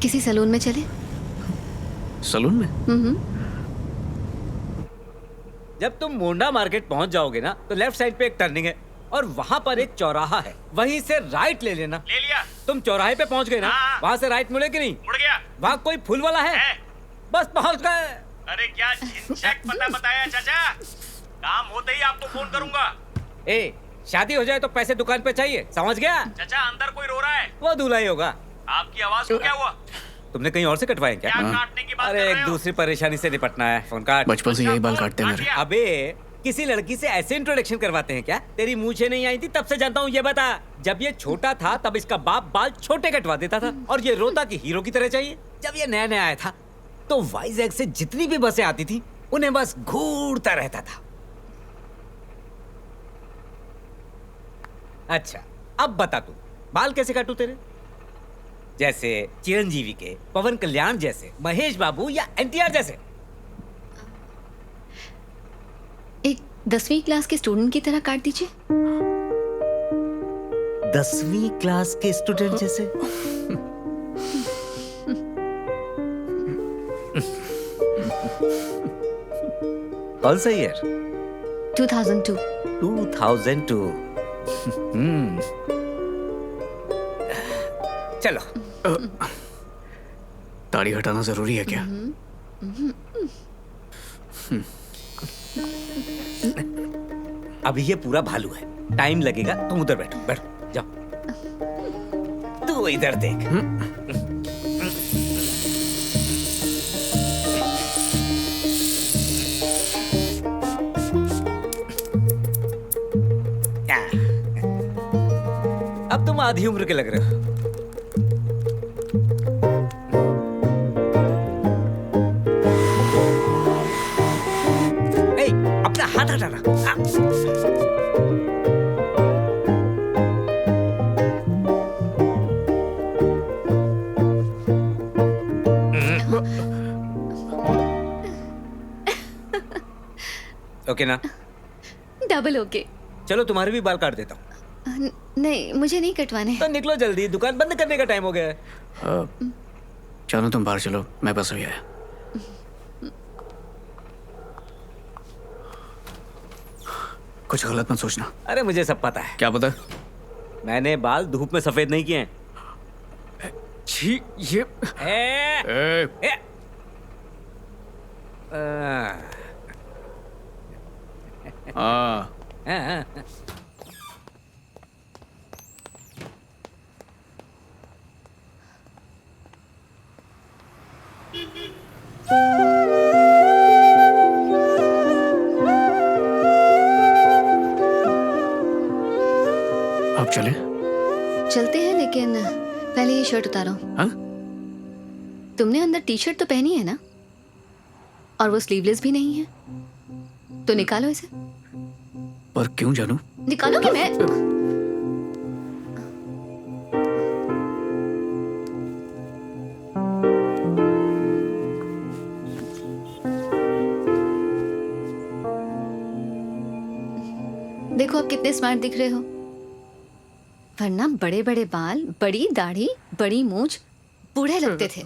किसी सलून में चले? सलून में? जब तुम मोंडा मार्केट पहुंच जाओगे ना तो लेफ्ट साइड पे एक टर्निंग है और वहाँ पर एक चौराहा है, वहीं से राइट ले लेना। ले लिया। तुम चौराहे पे पहुंच गए ना, हाँ। वहाँ से राइट मुड़े कि नहीं? मुड़ गया। वहाँ कोई फूल वाला है? बस पहुंच गए। अरे क्या झिनझक पता बताया चाचा, काम होते ही आपको फोन करूंगा। ए, शादी हो जाए तो पैसे दुकान पे चाहिए, समझ गया? चाचा अंदर कोई रो रहा है। वो दूल्हा ही होगा। आपकी आवाज को क्या हुआ? तुमने कहीं और से कटवाए क्या? क्या काटने की बात अरे कर एक रहे हो? दूसरी परेशानी से निपटना है। फोन काट। बचपन से यही बाल काटते हैं मेरे। अबे किसी लड़की से ऐसे इंट्रोडक्शन करवाते हैं क्या? तेरी मूछें नहीं आई थी तब से जानता हूँ। ये बता, जब ये छोटा था तब इसका बाप बाल छोटे कटवा देता था और ये रोता कि हीरो की तरह चाहिए। जब ये नया नया आया था तो वाइजैक से जितनी भी बसें आती थी उन्हें बस घूरता रहता था। अच्छा अब बता तू, बाल कैसे काटू तेरे? जैसे चिरंजीवी के, पवन कल्याण जैसे, महेश बाबू या एनटीआर जैसे? एक 10वीं क्लास के स्टूडेंट की तरह काट दीजिए। 10वीं क्लास के स्टूडेंट जैसे? कौन सा ईयर? 2002। 2002। चलो। दाढ़ी हटाना जरूरी है क्या? अभी ये पूरा भालू है, टाइम लगेगा। तुम उधर बैठो, बैठो, जाओ। तू इधर देख। अब तुम आधी उम्र के लग रहे हो। अपना हाथ हटाना। ओके ना? Double okay. चलो तुम्हारे भी बाल काट देता हूँ। नहीं, मुझे नहीं कटवाने। तो निकलो जल्दी, दुकान बंद करने का टाइम हो गया है। चलो तुम बाहर चलो, मैं बस अभी आया। कुछ गलत मत सोचना। अरे मुझे सब पता है। क्या पता? मैंने बाल धूप में सफेद नहीं किए हैं। छी, ये अब चले? चलते हैं, लेकिन पहले ये शर्ट उतारो। हाँ? तुमने अंदर टी शर्ट तो पहनी है ना, और वो स्लीवलेस भी नहीं है, तो निकालो इसे। पर क्यों जानू? निकालो कि मैं? देखो आप कितने स्मार्ट दिख रहे हो, वरना बड़े बड़े बाल, बड़ी दाढ़ी, बड़ी मूंछ, बूढ़े लगते थे।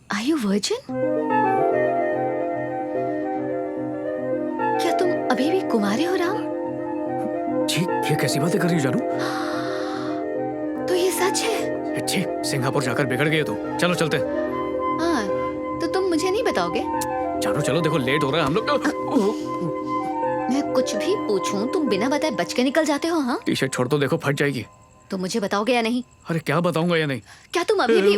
Are you virgin? क्या तुम अभी भी कुंवारे हो राम? छी, ये कैसी बातें कर रही हो जानू? तो ये सच है? छी, सिंगापुर जाकर बिगड़ गए तुम। चलो चलते। हाँ, तो तुम मुझे नहीं बताओगे? जानू चलो, देखो लेट हो रहा है हम लोग। मैं कुछ भी पूछूं तुम बिना बताए बच के निकल जाते हो। हाँ, टी शर्ट छोड़ दो, देखो फट जाएगी। तो मुझे बताओगे या नहीं? अरे क्या बताऊंगा या नहीं? क्या तुम अभी भी?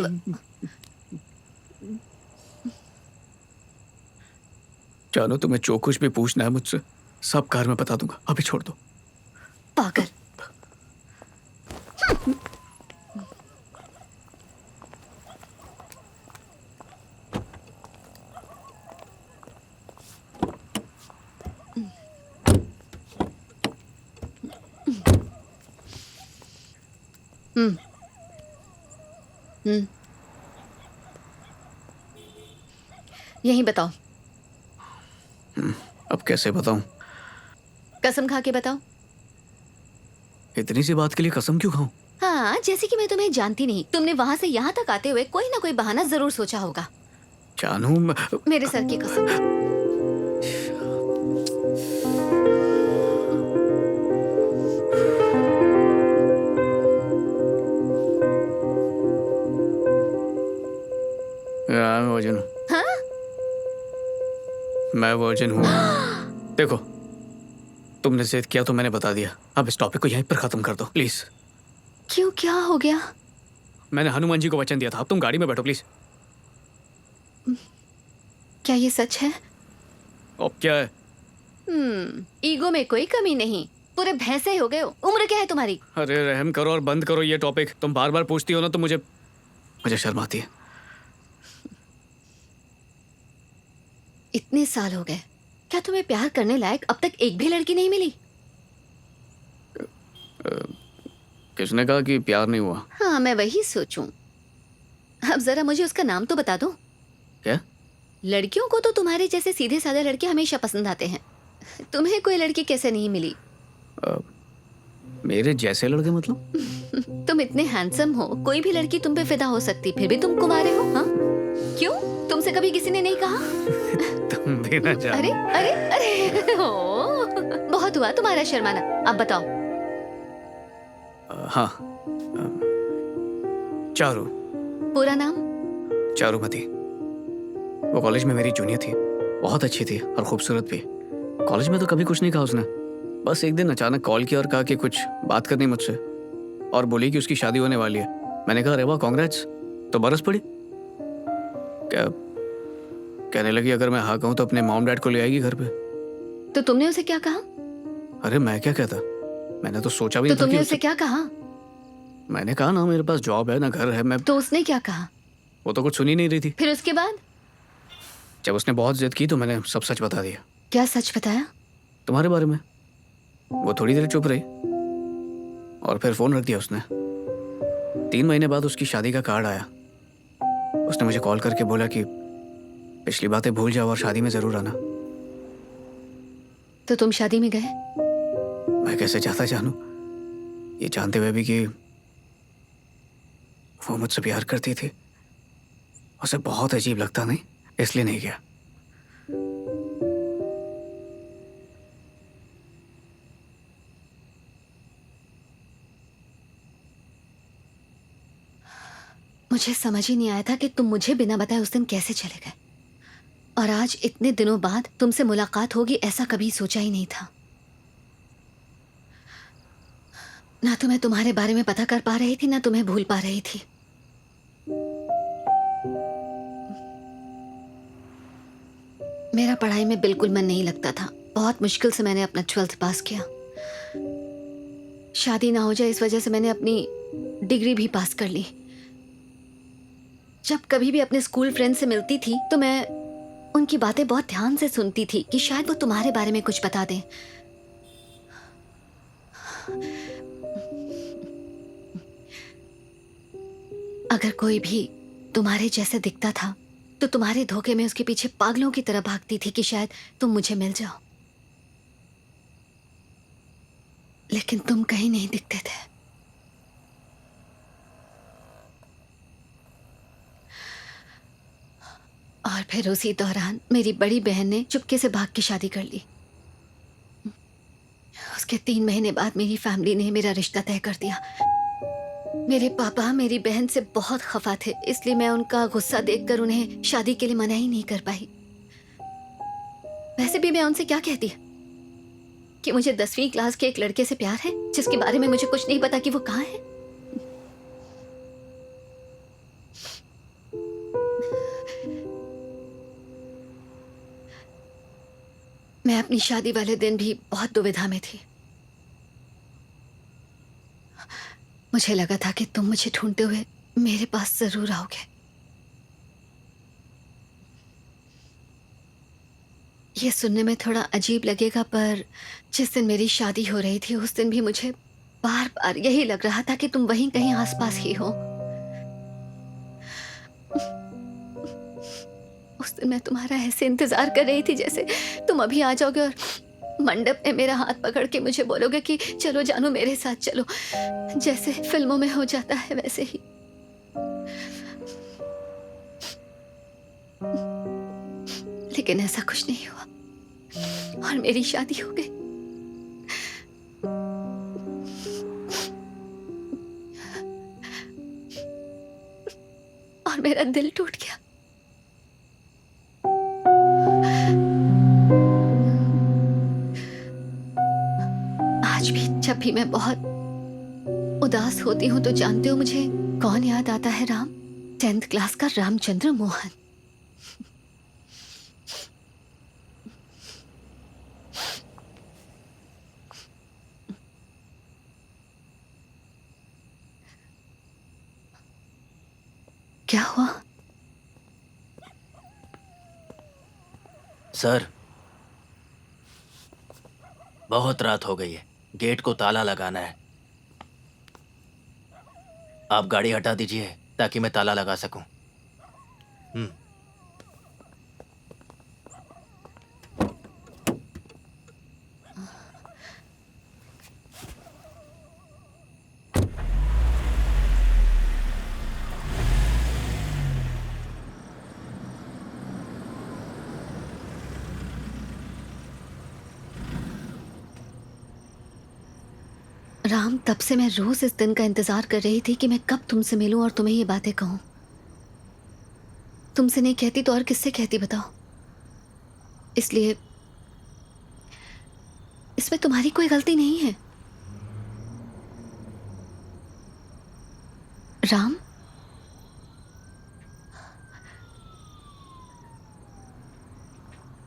जानू तुम्हें जो कुछ भी पूछना है मुझसे सब कार में बता दूंगा, अभी छोड़ दो। पागल। हम्म हम्म यही बताओ, अब कैसे बताऊं? कसम खा के बताओ। इतनी सी बात के लिए कसम क्यों खाऊं? हाँ, जैसे कि मैं तुम्हें जानती नहीं, तुमने वहां से यहाँ तक आते हुए कोई ना कोई बहाना जरूर सोचा होगा। जानू मेरे सर की कसम। मैं वर्जिन हूँ। हाँ? मैं वर्जिन हूँ। देखो, तुमने जिद किया तो मैंने बता दिया। अब इस टॉपिक को यहीं पर खत्म कर दो प्लीज। क्यों, क्या हो गया? मैंने हनुमान जी को वचन दिया था। अब तुम गाड़ी में बैठो प्लीज। क्या ये सच है? अब क्या है? ईगो में कोई कमी नहीं, पूरे भैंसे ही हो गए हो। उम्र क्या है तुम्हारी? अरे रहम करो और बंद करो ये टॉपिक। तुम बार बार पूछती हो ना तो मुझे शर्म आती है। इतने साल हो गए, क्या तुम्हें प्यार करने लायक अब तक एक भी लड़की नहीं मिली? किसने कहा कि प्यार नहीं हुआ? हाँ, मैं वही सोचूं। अब जरा मुझे उसका नाम तो बता दो। क्या? लड़कियों को तो तुम्हारे जैसे सीधे साधे लड़के हमेशा पसंद आते हैं। तुम्हें कोई लड़की कैसे नहीं मिली? मेरे जैसे लड़के मतलब? तुम इतने हैंडसम हो, कोई भी लड़की तुम पे फिदा हो सकती, फिर भी तुम कुंवारे हो। हाँ, क्यों? तुमसे कभी किसी ने नहीं कहा? तुम भी ना जानो। अरे अरे अरे ओ, बहुत हुआ तुम्हारा शर्माना। अब बताओ। हाँ, चारू। पूरा नाम? चारूमती। वो कॉलेज में मेरी जूनियर थी। बहुत अच्छी थी और खूबसूरत भी। कॉलेज में तो कभी कुछ नहीं कहा उसने। बस एक दिन अचानक कॉल किया और कहा कि कुछ बात करनी मुझसे, और बोली कि उसकी शादी होने वाली है। मैंने कहा अरे वाह, कांग्रेट्स। तो बरस पड़ी। क्या कहने लगी अगर मैं हाँ कहूँ तो अपने मॉम डैड को ले आएगी घर पे। तो तुमने उसे क्या कहा? अरे मैं क्या कहता, मैंने तो सोचा भी तो नहीं था तुमने कि उसे क्या कहा? मैंने कहा ना मेरे पास जॉब है ना घर है। मैं तो उसने क्या कहा? वो तो कुछ सुनी नहीं रही थी। फिर उसके बाद? जब उसने बहुत जिद की तो मैंने सब सच बता दिया। क्या सच बताया? तुम्हारे बारे में। वो थोड़ी देर चुप रही और फिर फोन रख दिया उसने। 3 महीने बाद उसकी शादी का कार्ड आया। उसने मुझे कॉल करके बोला कि पिछली बातें भूल जाओ और शादी में जरूर आना। तो तुम शादी में गए? मैं कैसे चाहता जानू, ये जानते हुए भी कि वो मुझसे प्यार करती थी। उसे बहुत अजीब लगता, नहीं इसलिए नहीं गया। मुझे समझ ही नहीं आया था कि तुम मुझे बिना बताए उस दिन कैसे चले गए, और आज इतने दिनों बाद तुमसे मुलाकात होगी ऐसा कभी सोचा ही नहीं था। ना तो मैं तुम्हारे बारे में पता कर पा रही थी, ना तुम्हें भूल पा रही थी। मेरा पढ़ाई में बिल्कुल मन नहीं लगता था। बहुत मुश्किल से मैंने अपना 12th पास किया। शादी ना हो जाए इस वजह से मैंने अपनी डिग्री भी पास कर ली। जब कभी भी अपने स्कूल फ्रेंड से मिलती थी तो मैं उनकी बातें बहुत ध्यान से सुनती थी कि शायद वो तुम्हारे बारे में कुछ बता दें। अगर कोई भी तुम्हारे जैसे दिखता था तो तुम्हारे धोखे में उसके पीछे पागलों की तरह भागती थी कि शायद तुम मुझे मिल जाओ, लेकिन तुम कहीं नहीं दिखते थे। और फिर उसी दौरान मेरी बड़ी बहन ने चुपके से भाग के शादी कर ली। उसके 3 महीने बाद मेरी फैमिली ने मेरा रिश्ता तय कर दिया। मेरे पापा मेरी बहन से बहुत खफा थे, इसलिए मैं उनका गुस्सा देखकर उन्हें शादी के लिए मना ही नहीं कर पाई। वैसे भी मैं उनसे क्या कहती कि मुझे 10वीं क्लास के एक लड़के से प्यार है जिसके बारे में मुझे कुछ नहीं पता कि वो कहाँ है। मैं अपनी शादी वाले दिन भी बहुत दुविधा में थी। मुझे लगा था कि तुम मुझे ढूंढते हुए मेरे पास जरूर आओगे। ये सुनने में थोड़ा अजीब लगेगा, पर जिस दिन मेरी शादी हो रही थी उस दिन भी मुझे बार बार यही लग रहा था कि तुम वहीं कहीं आसपास ही हो। उस दिन मैं तुम्हारा ऐसे इंतजार कर रही थी जैसे तुम अभी आ जाओगे और मंडप में मेरा हाथ पकड़ के मुझे बोलोगे कि चलो जानू मेरे साथ चलो, जैसे फिल्मों में हो जाता है वैसे ही। लेकिन ऐसा कुछ नहीं हुआ और मेरी शादी हो गई। और मेरा दिल टूट गया। आज भी जब भी मैं बहुत उदास होती हूँ तो जानते हो मुझे कौन याद आता है? राम, 10th क्लास का रामचंद्र मोहन। क्या हुआ? सर, बहुत रात हो गई है, गेट को ताला लगाना है। आप गाड़ी हटा दीजिए ताकि मैं ताला लगा सकूं। राम, तब से मैं रोज इस दिन का इंतजार कर रही थी कि मैं कब तुमसे मिलूं और तुम्हें ये बातें कहूं। तुमसे नहीं कहती तो और किससे कहती बताओ? इसलिए इसमें तुम्हारी कोई गलती नहीं है। राम,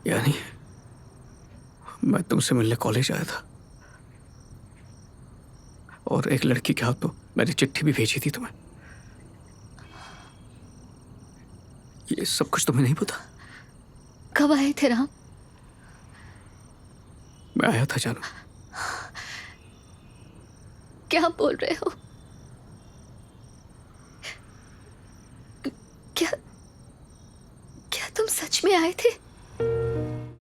यानी मैं तुमसे मिलने कॉलेज आया था और एक लड़की के हाथ तो मैंने चिट्ठी भी भेजी थी तुम्हें। ये सब कुछ तुम्हें नहीं पता? कब आए थे राम? मैं आया था जानू। क्या बोल रहे हो? क्या क्या तुम सच में आए थे?